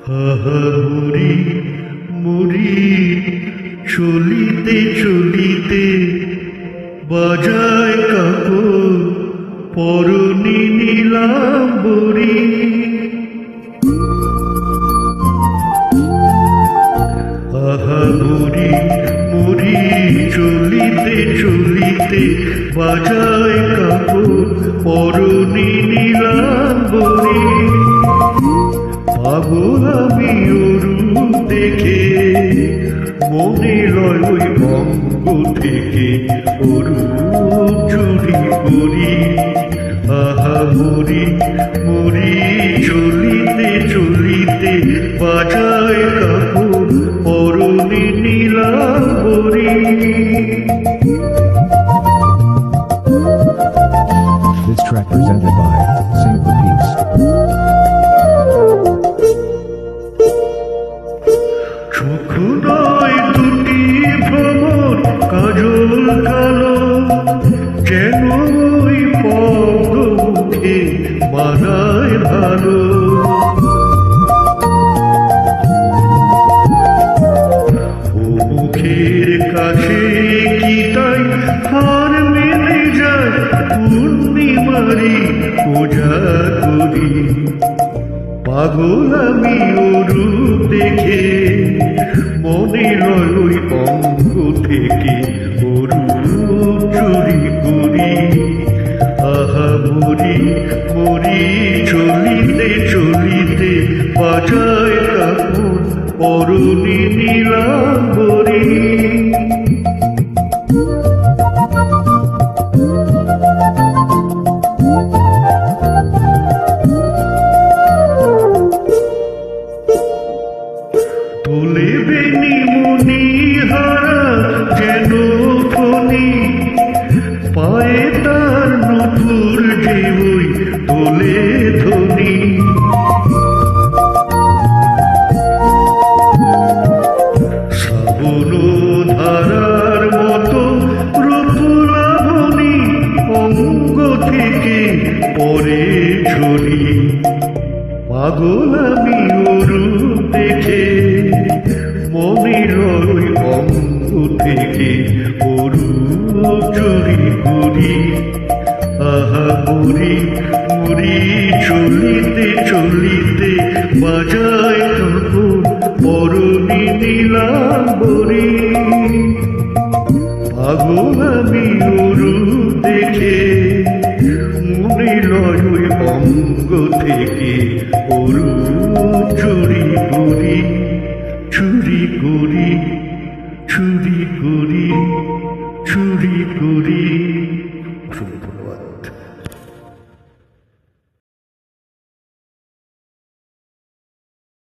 আহা মুড়ি মুড়ি চলিতে চলিতে বাজায় কাপড় পরনি নীলাম্বরী। আহা মুড়ি মুড়ি চলিতে চলিতে বাজায় কাপড় পরনি নীলাম্বরী। পাগল আমি রূপ দেখে মনে লয় ওই বঙ্গ থেকে অরূপ চুরি করি। আহা মুড়ি মুড়ি চলিতে চলিতে বাজায় কাপড় পরনি Nilambari. This track presented by Sing for Peace. চক্ষু নয় দুটি ভ্রমর কাজল কালো, যেন ওই পদ্ম মুখে মানায় ভালো। ও মুখের কাছে কি তাই হার মেলে যায় পূর্ণিমারি পূজা করি। পাগল আমি রূপ দেখে মনে লয় ওই অঙ্গ থেকে অরূপ চুরি করি। আহা মুড়ি মুড়ি চলিতে চলিতে বাজায় কাপড় পরনি নীলাম্বরী। তোলে বেনি মনি হারা যেন ফণি, পায়ে তার নূপুর যে ওই তোলে ধ্বনি। শ্রাবণ ধারার মতো রূপলাবণী অঙ্গ থেকে পরে ঝরি। পাগল আমি রূপ দেখে মনে লয় অঙ্গ থেকে অরূপ চুরি করি। আহা মুড়ি মুড়ি চলিতে চলিতে বাজায় কাপড় পরনি নীলাম্বরী। পাগল আমি রূপ দেখে মনে লয় ওই অঙ্গ থেকে অরূপ চুরি করি। চুরি করি চুরি করি চুরি করি।